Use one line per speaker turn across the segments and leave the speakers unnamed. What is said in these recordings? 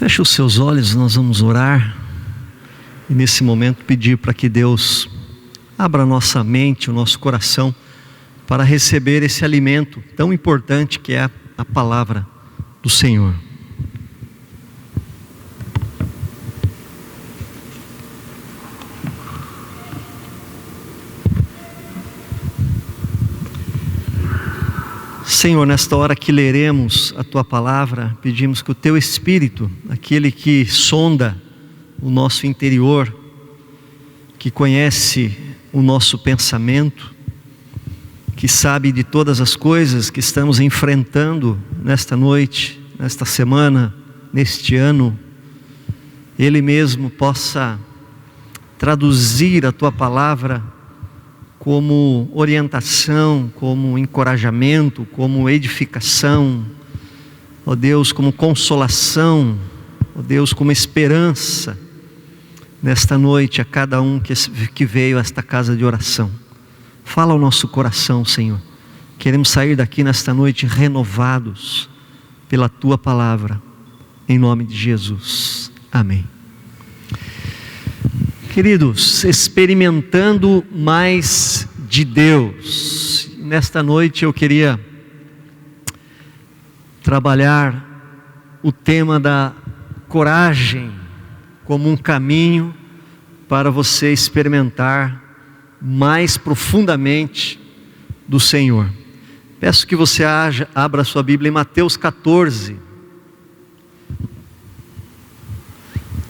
Feche os seus olhos, nós vamos orar e nesse momento pedir para que Deus abra a nossa mente, o nosso coração para receber esse alimento tão importante que é a palavra do Senhor. Senhor, nesta hora que leremos a Tua palavra, pedimos que o Teu Espírito, aquele que sonda o nosso interior, que conhece o nosso pensamento, que sabe de todas as coisas que estamos enfrentando nesta noite, nesta semana, neste ano, Ele mesmo possa traduzir a Tua palavra como orientação, como encorajamento, como edificação, ó Deus, como consolação, ó Deus, como esperança, nesta noite a cada um que veio a esta casa de oração. Fala ao nosso coração, Senhor. Queremos sair daqui nesta noite renovados pela Tua palavra, em nome de Jesus. Amém. Queridos, experimentando mais de Deus. Nesta noite eu queria trabalhar o tema da coragem como um caminho para você experimentar mais profundamente do Senhor. Peço que você abra a sua Bíblia em Mateus 14.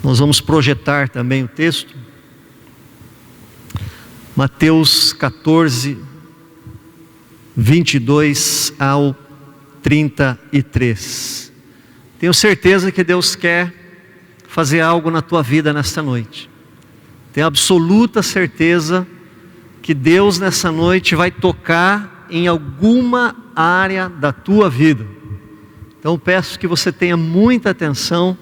Nós vamos projetar também o texto. Mateus 14, 22 ao 33. Tenho certeza que Deus quer fazer algo na tua vida nesta noite. Tenho absoluta certeza que Deus nessa noite vai tocar em alguma área da tua vida. Então peço que você tenha muita atenção,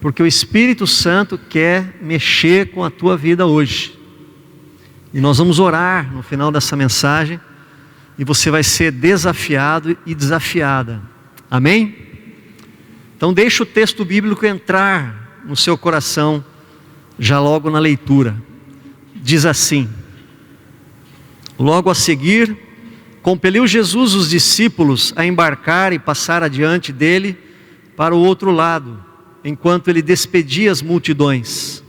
porque o Espírito Santo quer mexer com a tua vida hoje. E nós vamos orar no final dessa mensagem, e você vai ser desafiado e desafiada. Amém? Então deixa o texto bíblico entrar no seu coração, já logo na leitura. Diz assim: logo a seguir, compeliu Jesus os discípulos a embarcar e passar adiante dele para o outro lado, enquanto ele despedia as multidões.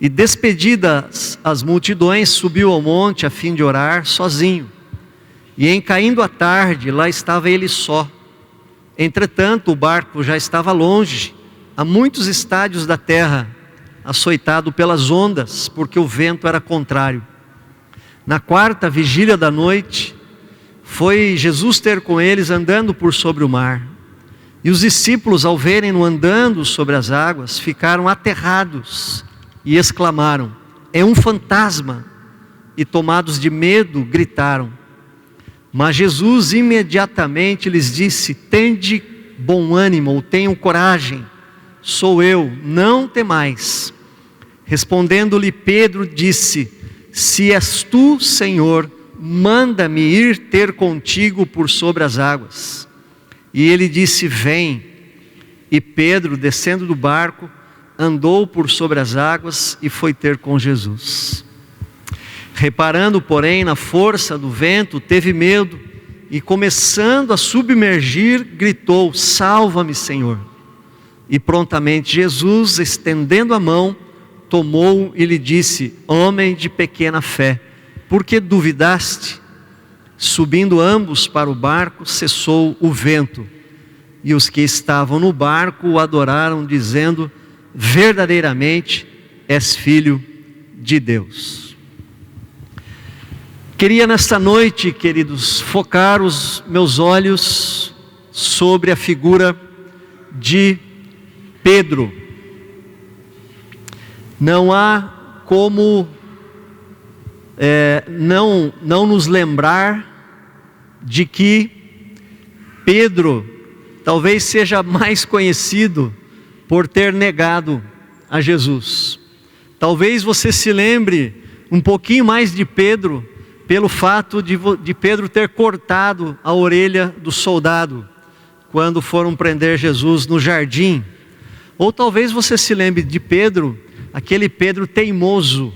E despedidas as multidões, subiu ao monte a fim de orar sozinho. E em caindo a tarde, lá estava ele só. Entretanto, o barco já estava longe, a muitos estádios da terra, açoitado pelas ondas, porque o vento era contrário. Na quarta vigília da noite, foi Jesus ter com eles andando por sobre o mar. E os discípulos, ao verem-no andando sobre as águas, ficaram aterrados e exclamaram: é um fantasma! E tomados de medo, gritaram. Mas Jesus imediatamente lhes disse: tende bom ânimo, ou tenham coragem, sou eu, não temais. Respondendo-lhe Pedro, disse: se és tu, Senhor, manda-me ir ter contigo por sobre as águas. E ele disse: vem. E Pedro, descendo do barco, andou por sobre as águas e foi ter com Jesus. Reparando, porém, na força do vento, teve medo e, começando a submergir, gritou: salva-me, Senhor. E prontamente Jesus, estendendo a mão, tomou-o e lhe disse: homem de pequena fé, por que duvidaste? Subindo ambos para o barco, cessou o vento. E os que estavam no barco o adoraram, dizendo: verdadeiramente és filho de Deus. Queria nesta noite, queridos, focar os meus olhos sobre a figura de Pedro. Não há como não nos lembrar de que Pedro talvez seja mais conhecido por ter negado a Jesus. Talvez você se lembre um pouquinho mais de Pedro pelo fato de Pedro ter cortado a orelha do soldado quando foram prender Jesus no jardim. Ou talvez você se lembre de Pedro, aquele Pedro teimoso,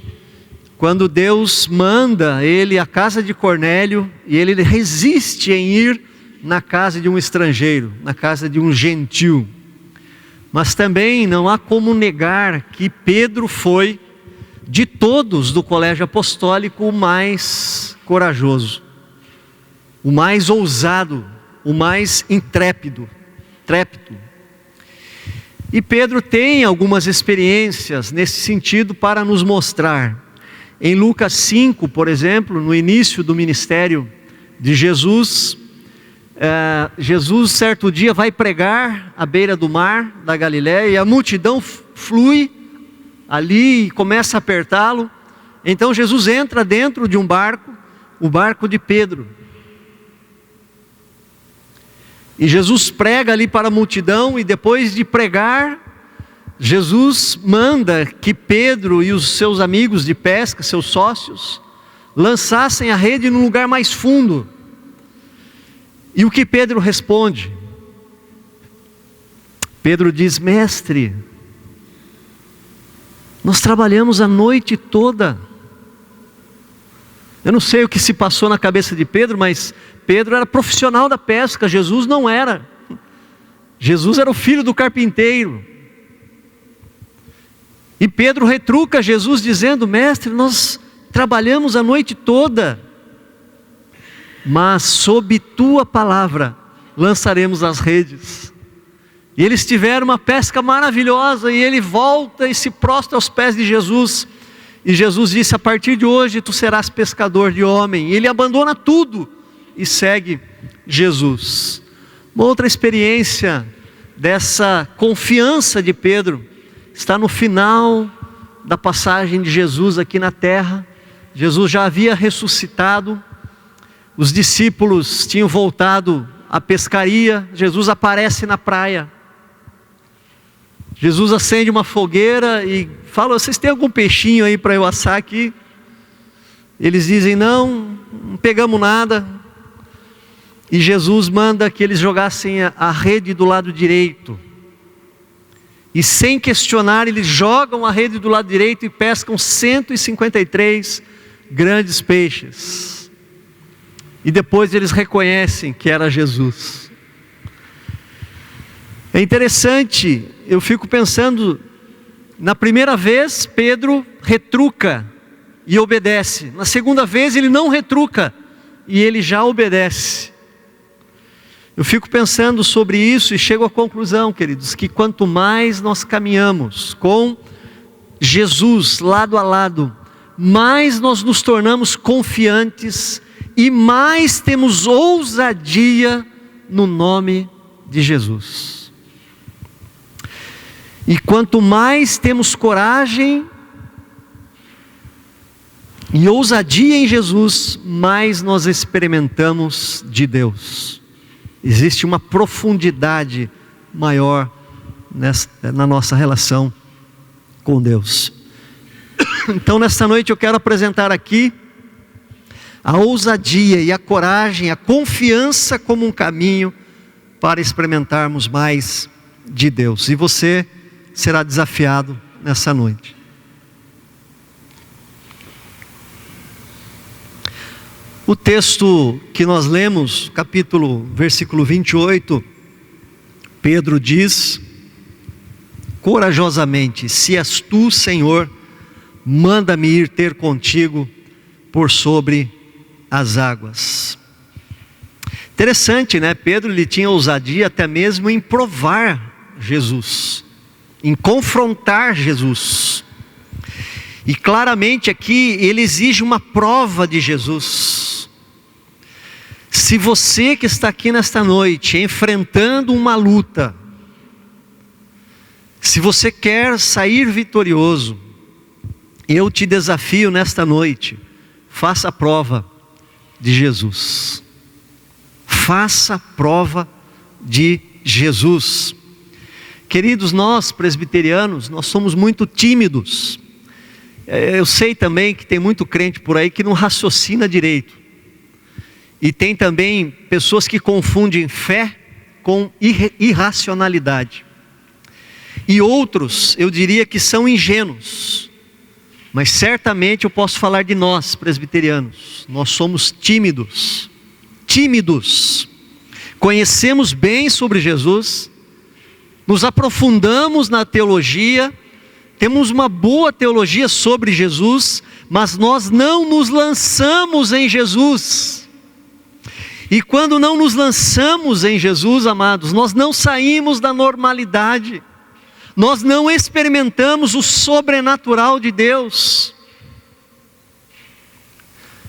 quando Deus manda ele à casa de Cornélio, e ele resiste em ir na casa de um estrangeiro, na casa de um gentil. Mas também não há como negar que Pedro foi, de todos do colégio apostólico, o mais corajoso, o mais ousado, o mais intrépido. E Pedro tem algumas experiências nesse sentido para nos mostrar. Em Lucas 5, por exemplo, no início do ministério de Jesus, Jesus certo dia vai pregar à beira do mar da Galiléia, e a multidão flui ali e começa a apertá-lo. Então Jesus entra dentro de um barco, o barco de Pedro, e Jesus prega ali para a multidão, e depois de pregar, Jesus manda que Pedro e os seus amigos de pesca, seus sócios, lançassem a rede num lugar mais fundo. E o que Pedro responde? Pedro diz: mestre, nós trabalhamos a noite toda. Eu não sei o que se passou na cabeça de Pedro, mas Pedro era profissional da pesca, Jesus não era. Jesus era o filho do carpinteiro. E Pedro retruca Jesus dizendo: mestre, nós trabalhamos a noite toda, mas sob tua palavra lançaremos as redes. E eles tiveram uma pesca maravilhosa, e ele volta e se prostra aos pés de Jesus. E Jesus disse: a partir de hoje tu serás pescador de homem. E ele abandona tudo e segue Jesus. Uma outra experiência dessa confiança de Pedro está no final da passagem de Jesus aqui na terra. Jesus já havia ressuscitado, os discípulos tinham voltado à pescaria. Jesus aparece na praia. Jesus acende uma fogueira e fala: vocês têm algum peixinho aí para eu assar aqui? Eles dizem: não pegamos nada. E Jesus manda que eles jogassem a rede do lado direito. E sem questionar, eles jogam a rede do lado direito e pescam 153 grandes peixes. E depois eles reconhecem que era Jesus. É interessante, eu fico pensando, na primeira vez Pedro retruca e obedece. Na segunda vez ele não retruca e ele já obedece. Eu fico pensando sobre isso e chego à conclusão, queridos, que quanto mais nós caminhamos com Jesus lado a lado, mais nós nos tornamos confiantes e mais temos ousadia no nome de Jesus. E quanto mais temos coragem e ousadia em Jesus, mais nós experimentamos de Deus. Existe uma profundidade maior na nossa relação com Deus. Então nesta noite eu quero apresentar aqui a ousadia e a coragem, a confiança como um caminho para experimentarmos mais de Deus. E você será desafiado nessa noite. O texto que nós lemos, versículo 28, Pedro diz corajosamente: se és tu, Senhor, manda-me ir ter contigo por sobre as águas. Interessante, né? Pedro, ele tinha ousadia até mesmo em provar Jesus, em confrontar Jesus. E claramente aqui ele exige uma prova de Jesus. Se você que está aqui nesta noite enfrentando uma luta, se você quer sair vitorioso, eu te desafio nesta noite: faça a prova de Jesus. Faça a prova de Jesus. Queridos, nós presbiterianos, nós somos muito tímidos. Eu sei também que tem muito crente por aí que não raciocina direito. E tem também pessoas que confundem fé com irracionalidade. E outros, eu diria que são ingênuos. Mas certamente eu posso falar de nós, presbiterianos. Nós somos tímidos. Tímidos. Conhecemos bem sobre Jesus, nos aprofundamos na teologia, temos uma boa teologia sobre Jesus, mas nós não nos lançamos em Jesus. E quando não nos lançamos em Jesus, amados, nós não saímos da normalidade, nós não experimentamos o sobrenatural de Deus.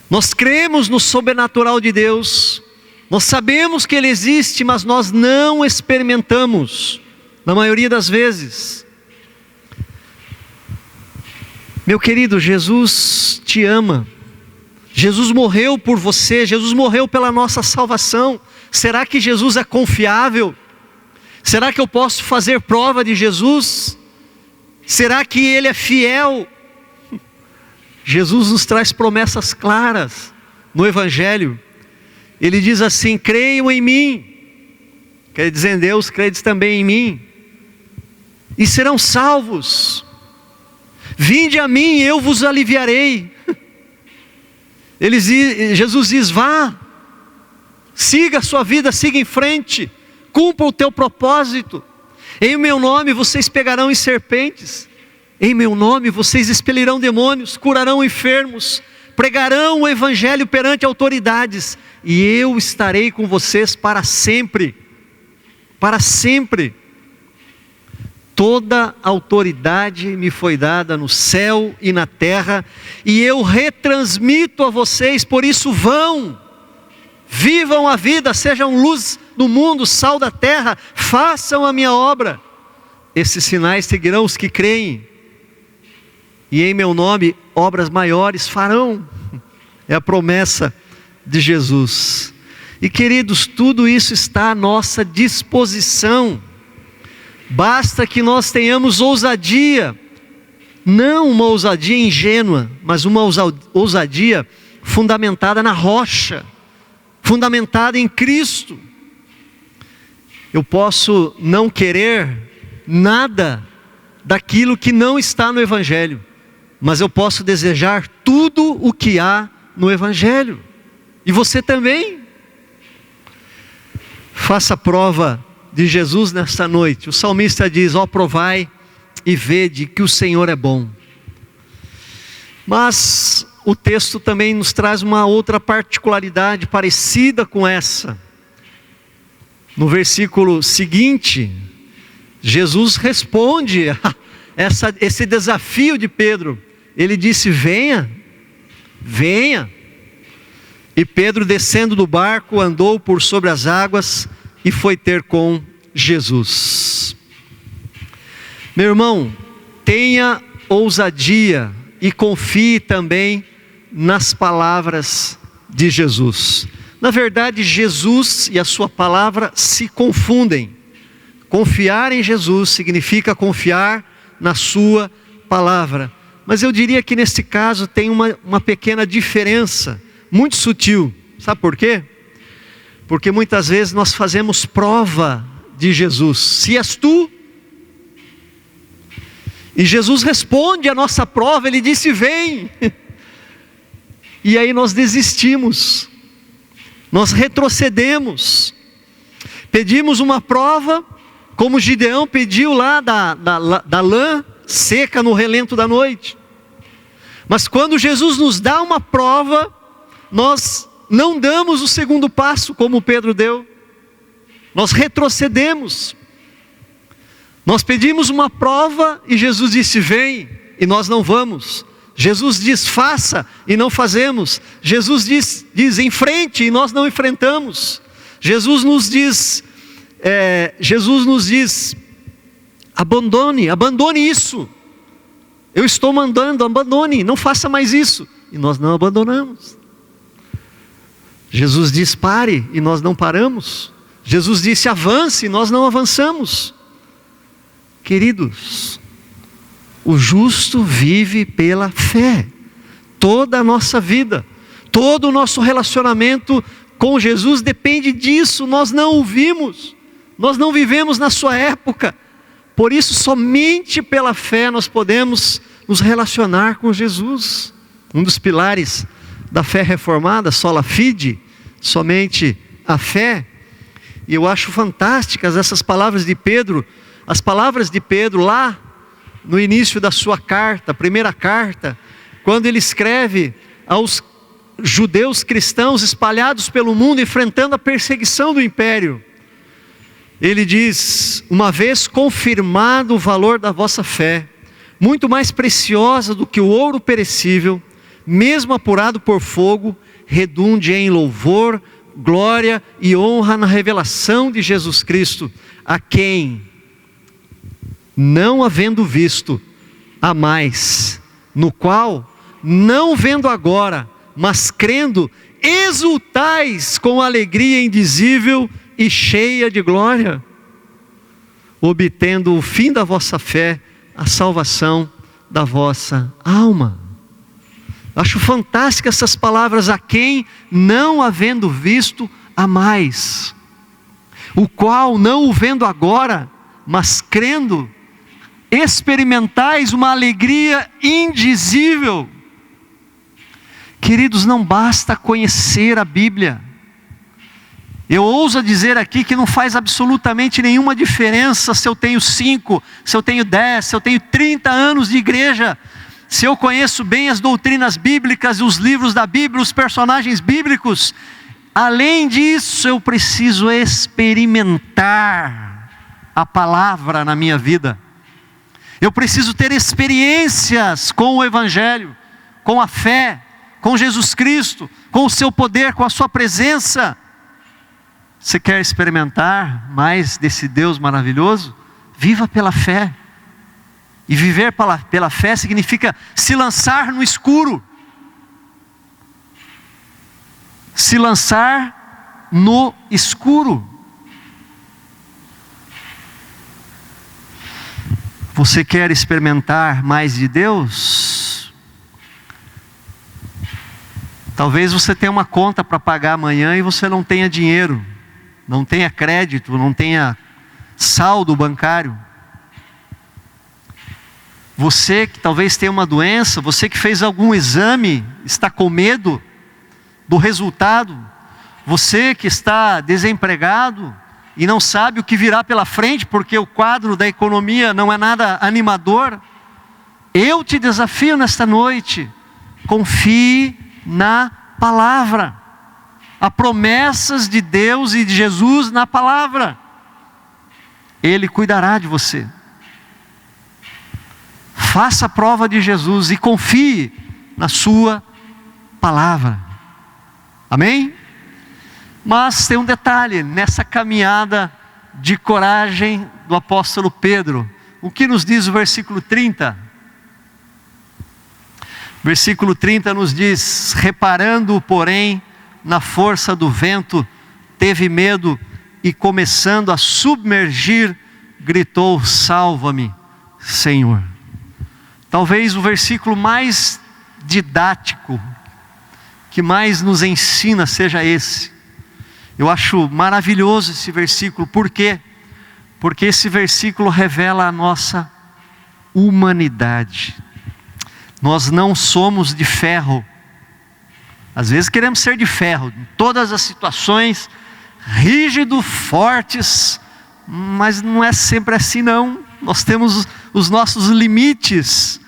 Nós cremos no sobrenatural de Deus, nós sabemos que Ele existe, mas nós não experimentamos, na maioria das vezes. Meu querido, Jesus te ama, Jesus morreu por você, Jesus morreu pela nossa salvação. Será que Jesus é confiável? Será que eu posso fazer prova de Jesus? Será que Ele é fiel? Jesus nos traz promessas claras no Evangelho. Ele diz assim: creiam em mim, quer dizer em Deus, credes também em mim, e serão salvos. Vinde a mim e eu vos aliviarei. Jesus diz: vá, siga a sua vida, siga em frente, cumpra o teu propósito. Em meu nome vocês pegarão em serpentes, em meu nome vocês expelirão demônios, curarão enfermos, pregarão o Evangelho perante autoridades, e eu estarei com vocês para sempre. Para sempre. Toda autoridade me foi dada no céu e na terra, e eu retransmito a vocês. Por isso vão, vivam a vida, sejam luz do mundo, sal da terra, façam a minha obra. Esses sinais seguirão os que creem, e em meu nome obras maiores farão. É a promessa de Jesus. E queridos, tudo isso está à nossa disposição. Basta que nós tenhamos ousadia, não uma ousadia ingênua, mas uma ousadia fundamentada na rocha, fundamentada em Cristo. Eu posso não querer nada daquilo que não está no Evangelho, mas eu posso desejar tudo o que há no Evangelho. E você também. Faça prova de Jesus nesta noite. O salmista diz: ó, provai e vede que o Senhor é bom. Mas o texto também nos traz uma outra particularidade parecida com essa. No versículo seguinte, Jesus responde a esse desafio de Pedro. Ele disse: venha, venha. E Pedro, descendo do barco, andou por sobre as águas e foi ter com Jesus. Meu irmão, tenha ousadia e confie também nas palavras de Jesus. Na verdade, Jesus e a sua palavra se confundem. Confiar em Jesus significa confiar na sua palavra. Mas eu diria que nesse caso tem uma pequena diferença, muito sutil. Sabe por quê? Porque muitas vezes nós fazemos prova de Jesus. Se és tu? E Jesus responde a nossa prova, Ele disse: vem. E aí nós desistimos, nós retrocedemos, pedimos uma prova, como Gideão pediu lá da lã seca no relento da noite. Mas quando Jesus nos dá uma prova, nós não damos o segundo passo como Pedro deu. Nós retrocedemos. Nós pedimos uma prova e Jesus disse: vem, e nós não vamos. Jesus diz: faça, e não fazemos. Jesus diz em frente, e nós não enfrentamos. Jesus nos diz abandone isso. Eu estou mandando, abandone, não faça mais isso. E nós não abandonamos. Jesus diz: pare, e nós não paramos. Jesus disse: avance, e nós não avançamos. Queridos, o justo vive pela fé. Toda a nossa vida, todo o nosso relacionamento com Jesus depende disso. Nós não o vimos, nós não vivemos na sua época, Por isso, somente pela fé nós podemos nos relacionar com Jesus. Um dos pilares da fé reformada, sola fide, somente a fé. E eu acho fantásticas essas palavras de Pedro, as palavras de Pedro lá no início da sua carta, a primeira carta, quando ele escreve aos judeus cristãos espalhados pelo mundo, enfrentando a perseguição do império. Ele diz: uma vez confirmado o valor da vossa fé, muito mais preciosa do que o ouro perecível, mesmo apurado por fogo, redunde em louvor, glória e honra na revelação de Jesus Cristo, a quem, não havendo visto, amais, no qual, não vendo agora, mas crendo, exultais com alegria indizível e cheia de glória, obtendo o fim da vossa fé, a salvação da vossa alma. Acho fantásticas essas palavras, a quem, não havendo visto, amais, o qual, não o vendo agora, mas crendo, experimentais uma alegria indizível. Queridos, não basta conhecer a Bíblia. Eu ouso dizer aqui que não faz absolutamente nenhuma diferença se eu tenho 5, se eu tenho 10, se eu tenho 30 anos de igreja, se eu conheço bem as doutrinas bíblicas e os livros da Bíblia, os personagens bíblicos. Além disso, eu preciso experimentar a palavra na minha vida. Eu preciso ter experiências com o Evangelho, com a fé, com Jesus Cristo, com o seu poder, com a sua presença. Você quer experimentar mais desse Deus maravilhoso? Viva pela fé. E viver pela fé significa se lançar no escuro. Se lançar no escuro. Você quer experimentar mais de Deus? Talvez você tenha uma conta para pagar amanhã e você não tenha dinheiro, não tenha crédito, não tenha saldo bancário. Você que talvez tenha uma doença, você que fez algum exame, está com medo do resultado, você que está desempregado e não sabe o que virá pela frente, porque o quadro da economia não é nada animador. Eu te desafio nesta noite, confie na palavra. Há promessas de Deus e de Jesus na palavra. Ele cuidará de você. Faça a prova de Jesus e confie na sua palavra. Amém? Mas tem um detalhe nessa caminhada de coragem do apóstolo Pedro. O que nos diz o versículo 30? Versículo 30 nos diz: reparando, porém, na força do vento, teve medo e, começando a submergir, gritou: salva-me, Senhor. Talvez o versículo mais didático, que mais nos ensina, seja esse. Eu acho maravilhoso esse versículo. Por quê? Porque esse versículo revela a nossa humanidade. Nós não somos de ferro. Às vezes queremos ser de ferro, em todas as situações, rígidos, fortes, mas não é sempre assim não. Nós temos os nossos limites.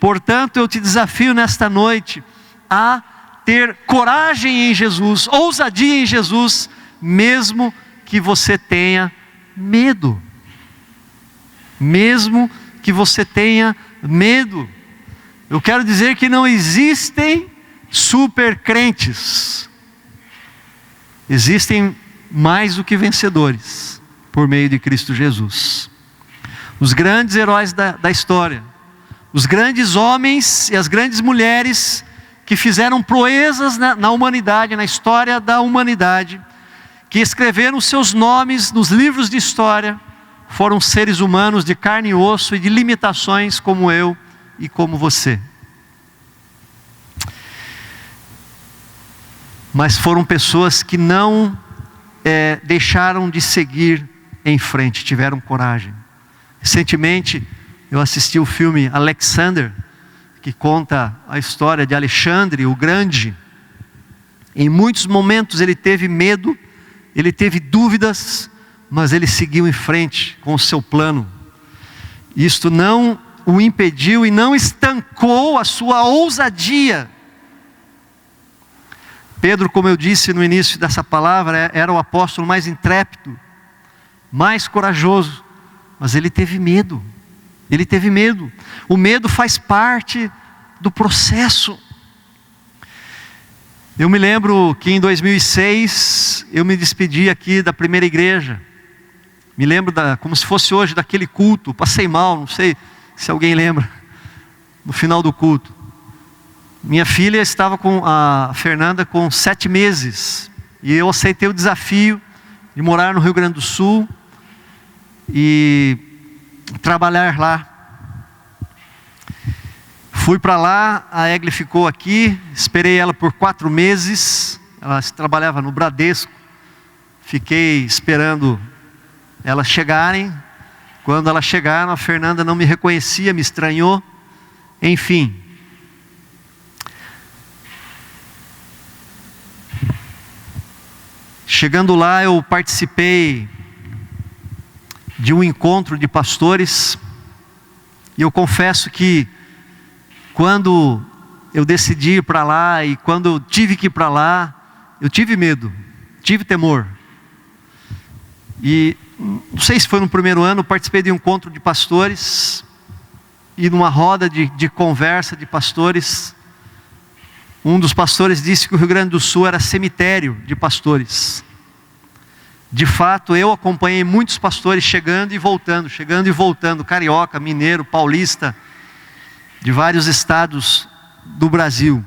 Portanto, eu te desafio nesta noite a ter coragem em Jesus, ousadia em Jesus, mesmo que você tenha medo. Mesmo que você tenha medo. Eu quero dizer que não existem super crentes. Existem mais do que vencedores, por meio de Cristo Jesus. Os grandes heróis da história, os grandes homens e as grandes mulheres que fizeram proezas na humanidade, na história da humanidade, que escreveram seus nomes nos livros de história, foram seres humanos de carne e osso e de limitações como eu e como você. Mas foram pessoas que não deixaram de seguir em frente, tiveram coragem. Recentemente eu assisti o filme Alexander, que conta a história de Alexandre o Grande. Em muitos momentos ele teve medo, ele teve dúvidas, mas ele seguiu em frente com o seu plano. Isto não o impediu e não estancou a sua ousadia. Pedro, como eu disse no início dessa palavra, era o apóstolo mais intrépido, mais corajoso, mas ele teve medo. Ele teve medo. O medo faz parte do processo. Eu me lembro que em 2006 eu me despedi aqui da primeira igreja. Me lembro como se fosse hoje daquele culto. Passei mal, não sei se alguém lembra. No final do culto, minha filha estava com a Fernanda com 7 meses e eu aceitei o desafio de morar no Rio Grande do Sul e trabalhar lá. Fui para lá, a Egli ficou aqui, esperei ela por 4 meses. Ela trabalhava no Bradesco. Fiquei esperando elas chegarem. Quando elas chegaram, a Fernanda não me reconhecia, me estranhou. Enfim. Chegando lá, eu participei de um encontro de pastores. E eu confesso que quando eu decidi ir para lá e quando eu tive que ir para lá, eu tive medo, tive temor. E não sei se foi no primeiro ano, eu participei de um encontro de pastores. E numa roda de conversa de pastores, um dos pastores disse que o Rio Grande do Sul era cemitério de pastores. De fato, eu acompanhei muitos pastores chegando e voltando, carioca, mineiro, paulista, de vários estados do Brasil.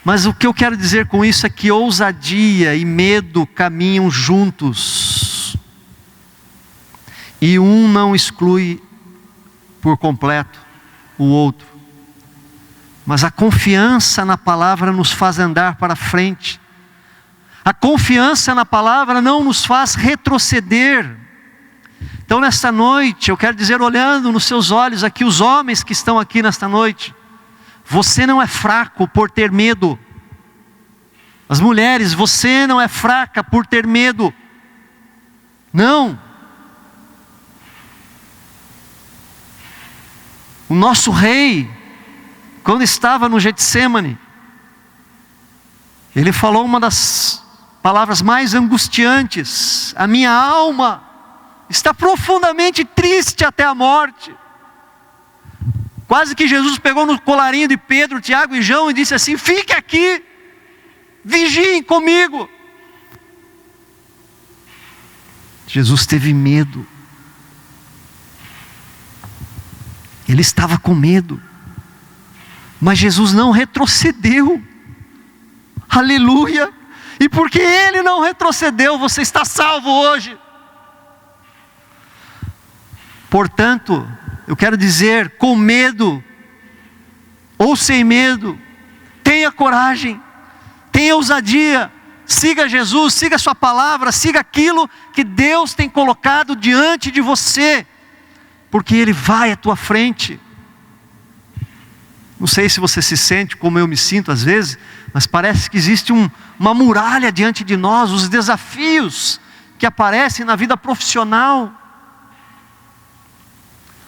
Mas o que eu quero dizer com isso é que ousadia e medo caminham juntos. E um não exclui por completo o outro. Mas a confiança na palavra nos faz andar para frente. A confiança na palavra não nos faz retroceder. Então nesta noite, eu quero dizer, olhando nos seus olhos aqui, os homens que estão aqui nesta noite, você não é fraco por ter medo. As mulheres, você não é fraca por ter medo. Não. O nosso rei, quando estava no Getsêmani, ele falou uma das palavras mais angustiantes: a minha alma está profundamente triste até a morte. Quase que Jesus pegou no colarinho de Pedro, Tiago e João e disse assim: fique aqui, vigiem comigo. Jesus teve medo. Ele estava com medo. Mas Jesus não retrocedeu. Aleluia. E porque Ele não retrocedeu, você está salvo hoje. Portanto, eu quero dizer, com medo ou sem medo, tenha coragem, tenha ousadia, siga Jesus, siga a sua palavra, siga aquilo que Deus tem colocado diante de você, porque Ele vai à tua frente. Não sei se você se sente como eu me sinto às vezes, mas parece que existe uma muralha diante de nós, os desafios que aparecem na vida profissional,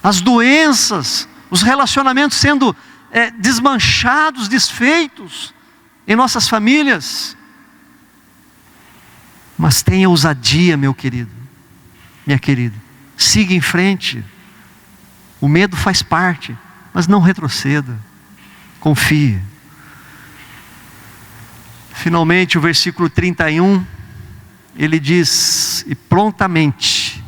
as doenças, os relacionamentos sendo desmanchados, desfeitos em nossas famílias. Mas tenha ousadia, meu querido, minha querida, siga em frente. O medo faz parte, mas não retroceda, confie. Finalmente o versículo 31, ele diz: e prontamente,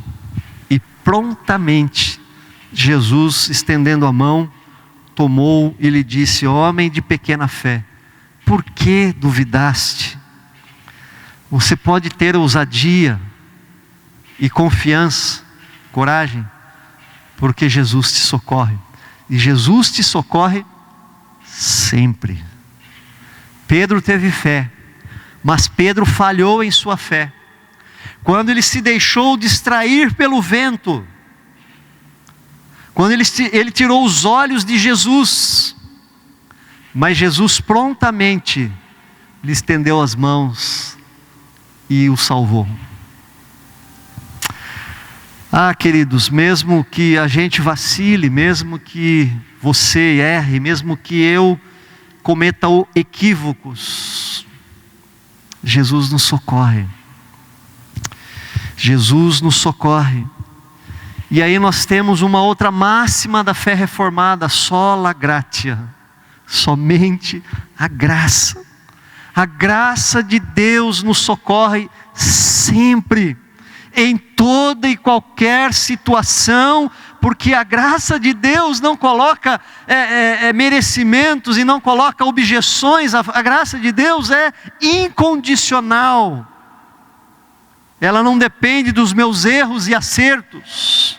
Jesus, estendendo a mão, tomou e lhe disse: homem de pequena fé, por que duvidaste? Você pode ter ousadia e confiança, coragem, porque Jesus te socorre. E Jesus te socorre sempre. Pedro teve fé, mas Pedro falhou em sua fé. Quando ele se deixou distrair pelo vento, Quando ele tirou os olhos de Jesus, mas Jesus prontamente lhe estendeu as mãos e o salvou. Queridos, mesmo que a gente vacile, mesmo que você erre, mesmo que eu cometa equívocos, Jesus nos socorre. Jesus nos socorre. E aí nós temos uma outra máxima da fé reformada: sola gratia, somente a graça. A graça de Deus nos socorre sempre, em toda e qualquer situação, porque a graça de Deus não coloca merecimentos e não coloca objeções. A graça de Deus é incondicional. Ela não depende dos meus erros e acertos.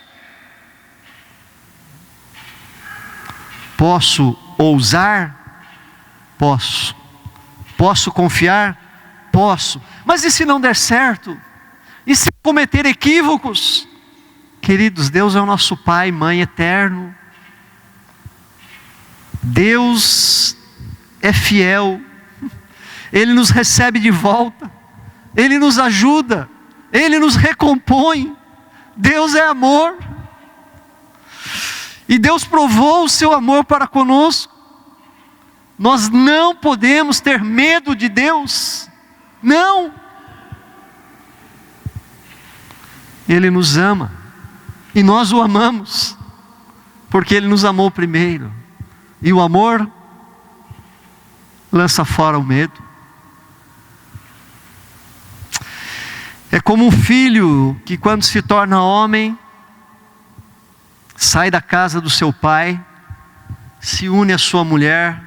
Posso ousar? Posso. Posso confiar? Posso. Mas e se não der certo? E se cometer equívocos? Queridos, Deus é o nosso Pai, Mãe eterno. Deus é fiel. Ele nos recebe de volta. Ele nos ajuda. Ele nos recompõe. Deus é amor. E Deus provou o seu amor para conosco. Nós não podemos ter medo de Deus. Não. Ele nos ama. E nós o amamos. Porque Ele nos amou primeiro. E o amor lança fora o medo. É como um filho que, quando se torna homem, sai da casa do seu pai, se une à sua mulher,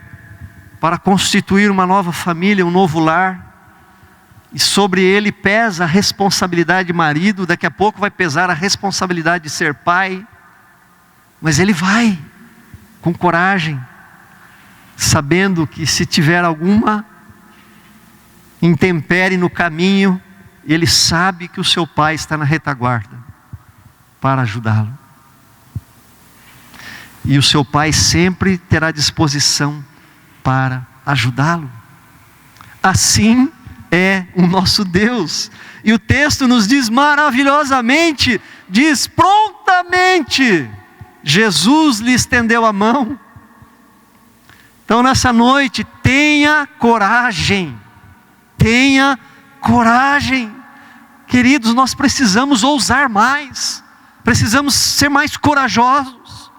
para constituir uma nova família, um novo lar, e sobre ele pesa a responsabilidade de marido, daqui a pouco vai pesar a responsabilidade de ser pai, mas ele vai, com coragem, sabendo que se tiver alguma intempérie no caminho, ele sabe que o seu pai está na retaguarda, para ajudá-lo. E o seu pai sempre terá disposição para ajudá-lo. Assim é o nosso Deus. E o texto nos diz maravilhosamente, diz: prontamente Jesus lhe estendeu a mão. Então nessa noite, tenha coragem. Tenha coragem. Queridos, nós precisamos ousar mais. Precisamos ser mais corajosos.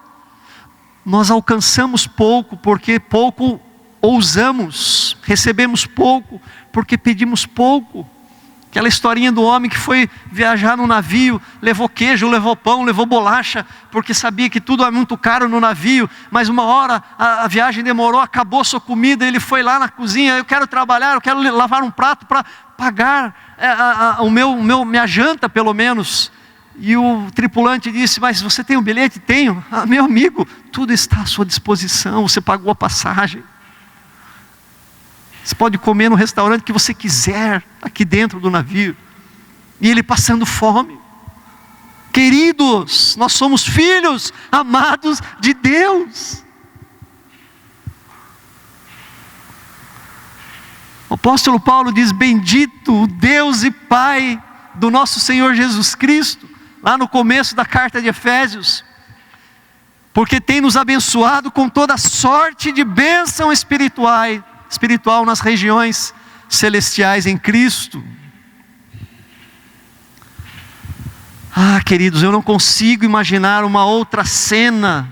Nós alcançamos pouco porque pouco ousamos, recebemos pouco porque pedimos pouco. Aquela historinha do homem que foi viajar no navio, levou queijo, levou pão, levou bolacha, porque sabia que tudo é muito caro no navio, mas uma hora a viagem demorou, acabou a sua comida, ele foi lá na cozinha: eu quero trabalhar, eu quero lavar um prato para pagar minha janta pelo menos. E o tripulante disse: mas você tem um bilhete? Tenho. Meu amigo, tudo está à sua disposição, você pagou a passagem. Você pode comer no restaurante que você quiser, aqui dentro do navio. E ele passando fome. Queridos, nós somos filhos amados de Deus. O apóstolo Paulo diz: bendito o Deus e Pai do nosso Senhor Jesus Cristo, lá no começo da carta de Efésios, porque tem nos abençoado com toda sorte de bênção espiritual nas regiões celestiais em Cristo. Queridos, eu não consigo imaginar uma outra cena,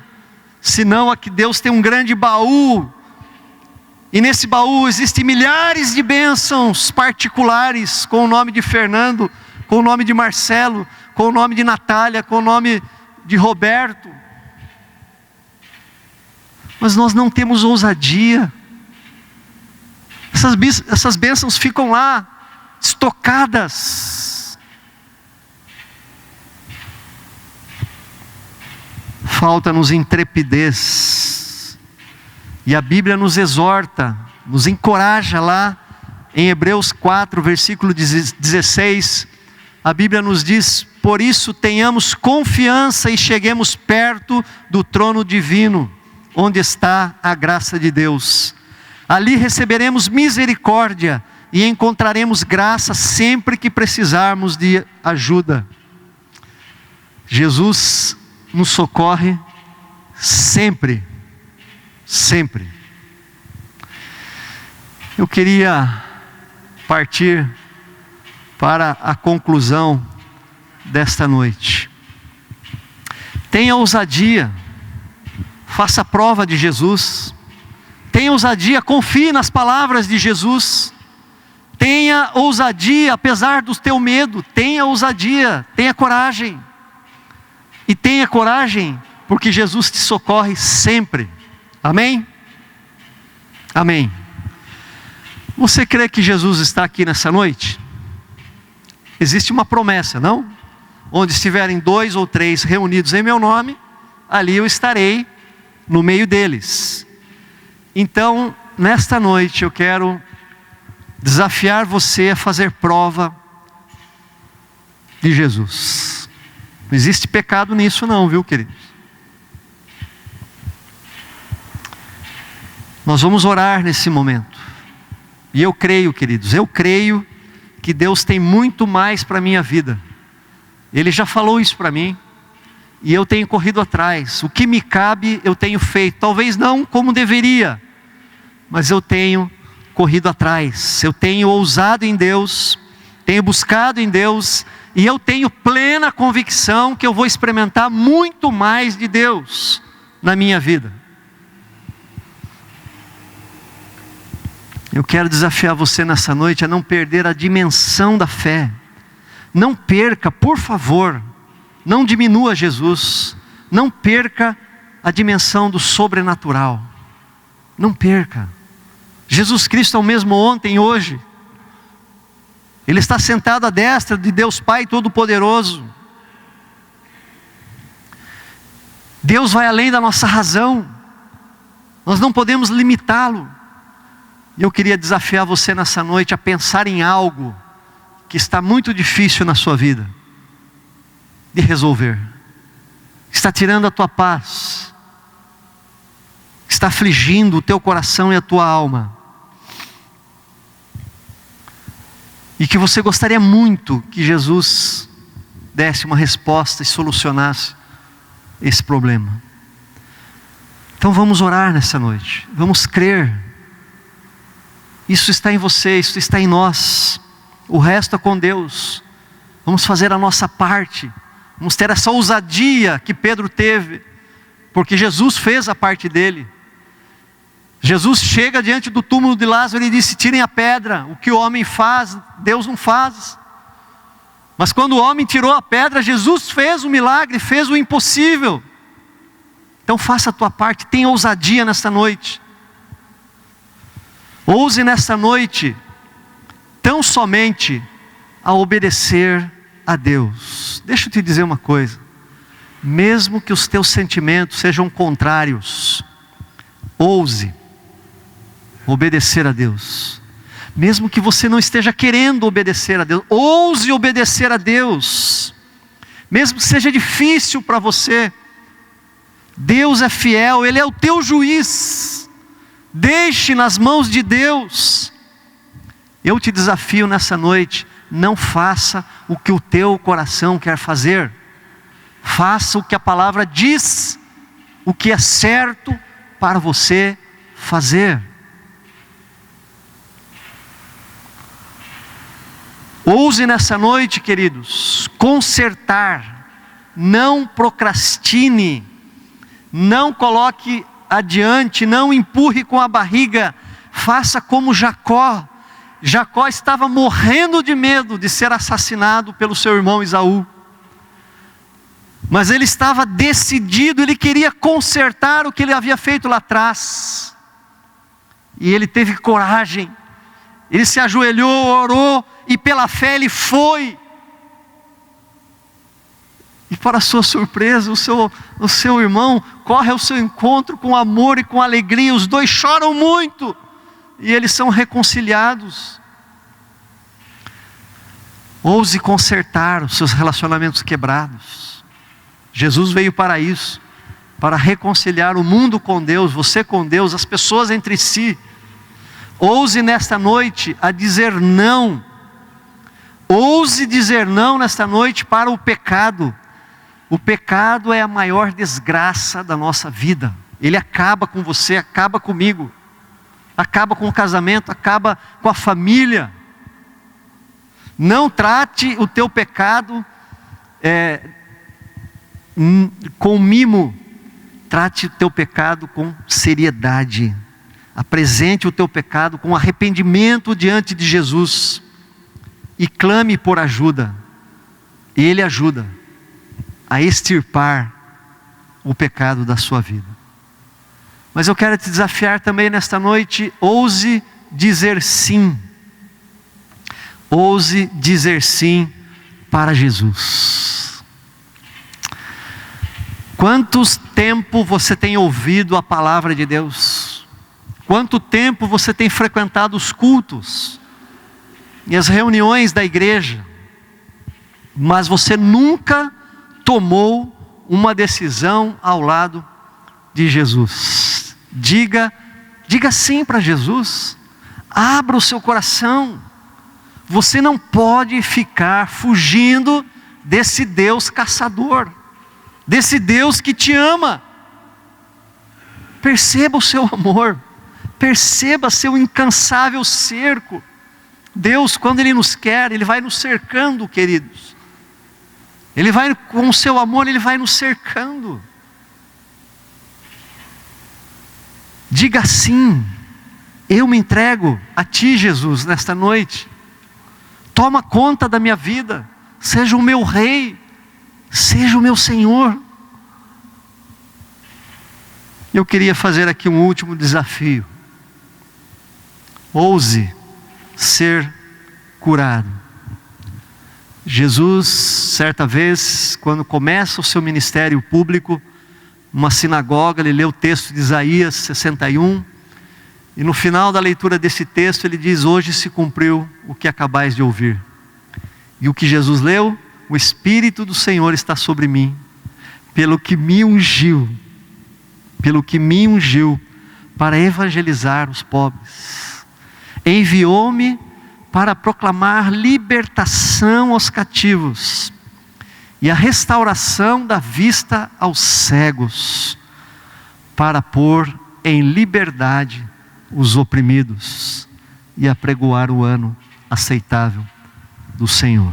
senão a que Deus tem um grande baú, e nesse baú existem milhares de bênçãos particulares, com o nome de Fernando, com o nome de Marcelo, com o nome de Natália, com o nome de Roberto. Mas nós não temos ousadia. Essas bênçãos ficam lá, estocadas. Falta-nos intrepidez. E a Bíblia nos exorta, nos encoraja lá, em Hebreus 4, versículo 16, A Bíblia nos diz: por isso tenhamos confiança e cheguemos perto do trono divino, onde está a graça de Deus. Ali receberemos misericórdia e encontraremos graça sempre que precisarmos de ajuda. Jesus nos socorre sempre, sempre. Eu queria partir para a conclusão desta noite. Tenha ousadia, faça prova de Jesus. Tenha ousadia, confie nas palavras de Jesus. Tenha ousadia, apesar do teu medo. Tenha ousadia, tenha coragem. E tenha coragem, porque Jesus te socorre sempre. Amém? Amém. Você crê que Jesus está aqui nessa noite? Existe uma promessa, não? Onde estiverem 2 ou 3 reunidos em meu nome, ali eu estarei no meio deles. Então, nesta noite eu quero desafiar você a fazer prova de Jesus. Não existe pecado nisso não, viu, queridos? Nós vamos orar nesse momento. E eu creio, queridos, eu creio que Deus tem muito mais para a minha vida. Ele já falou isso para mim. E eu tenho corrido atrás. O que me cabe eu tenho feito. Talvez não como deveria, mas eu tenho corrido atrás. Eu tenho ousado em Deus, tenho buscado em Deus, e eu tenho plena convicção que eu vou experimentar muito mais de Deus na minha vida. Eu quero desafiar você nessa noite a não perder a dimensão da fé. Não perca, por favor, não diminua Jesus. Não perca a dimensão do sobrenatural. Não perca. Jesus Cristo é o mesmo ontem e hoje. Ele está sentado à destra de Deus Pai Todo-Poderoso. Deus vai além da nossa razão. Nós não podemos limitá-lo. E eu queria desafiar você nessa noite a pensar em algo que está muito difícil na sua vida de resolver. Está tirando a tua paz. Está afligindo o teu coração e a tua alma. E que você gostaria muito que Jesus desse uma resposta e solucionasse esse problema. Então vamos orar nessa noite. Vamos crer. Isso está em você, isso está em nós. O resto é com Deus. Vamos fazer a nossa parte. Vamos ter essa ousadia que Pedro teve, porque Jesus fez a parte dele. Jesus chega diante do túmulo de Lázaro e disse: tirem a pedra. O que o homem faz, Deus não faz. Mas quando o homem tirou a pedra, Jesus fez o milagre, fez o impossível. Então faça a tua parte, tenha ousadia nesta noite. Ouse nesta noite, tão somente a obedecer a Deus. Deixa eu te dizer uma coisa. Mesmo que os teus sentimentos sejam contrários, ouse obedecer a Deus. Mesmo que você não esteja querendo obedecer a Deus, ouse obedecer a Deus. Mesmo que seja difícil para você, Deus é fiel, Ele é o teu juiz. Deixe nas mãos de Deus. Eu te desafio nessa noite, não faça o que o teu coração quer fazer. Faça o que a palavra diz, o que é certo para você fazer. Ouse nessa noite, queridos, consertar. Não procrastine. Não coloque adiante, não empurre com a barriga. Faça como Jacó. Jacó estava morrendo de medo de ser assassinado pelo seu irmão Esaú. Mas ele estava decidido, ele queria consertar o que ele havia feito lá atrás. E ele teve coragem. Ele se ajoelhou, orou, e pela fé ele foi. E para sua surpresa, o seu irmão corre ao seu encontro com amor e com alegria. Os dois choram muito. E eles são reconciliados. Ouse consertar os seus relacionamentos quebrados. Jesus veio para isso, para reconciliar o mundo com Deus, você com Deus, as pessoas entre si. Ouse nesta noite a dizer não. Ouse dizer não nesta noite para o pecado. O pecado é a maior desgraça da nossa vida. Ele acaba com você, acaba comigo, acaba com o casamento, acaba com a família. Não trate o teu pecado com mimo. Trate o teu pecado com seriedade. Apresente o teu pecado com arrependimento diante de Jesus. E clame por ajuda. Ele ajuda a extirpar o pecado da sua vida. Mas eu quero te desafiar também nesta noite. Ouse dizer sim. Ouse dizer sim para Jesus. Quantos tempo você tem ouvido a palavra de Deus? Quanto tempo você tem frequentado os cultos e as reuniões da igreja? Mas você nunca tomou uma decisão ao lado de Jesus. Diga sim para Jesus. Abra o seu coração. Você não pode ficar fugindo desse Deus caçador, desse Deus que te ama. Perceba o seu amor, perceba seu incansável cerco. Deus, quando Ele nos quer, Ele vai nos cercando, queridos. Ele vai, com o seu amor, Ele vai nos cercando. Diga sim. Eu me entrego a Ti, Jesus, nesta noite. Toma conta da minha vida. Seja o meu Rei. Seja o meu Senhor. Eu queria fazer aqui um último desafio. Ouse ser curado. Jesus, certa vez, quando começa o seu ministério público, numa sinagoga, ele lê o texto de Isaías 61, e no final da leitura desse texto ele diz: hoje se cumpriu o que acabais de ouvir. E o que Jesus leu? O Espírito do Senhor está sobre mim, pelo que me ungiu para evangelizar os pobres. Enviou-me para proclamar libertação aos cativos e a restauração da vista aos cegos, para pôr em liberdade os oprimidos e apregoar o ano aceitável do Senhor.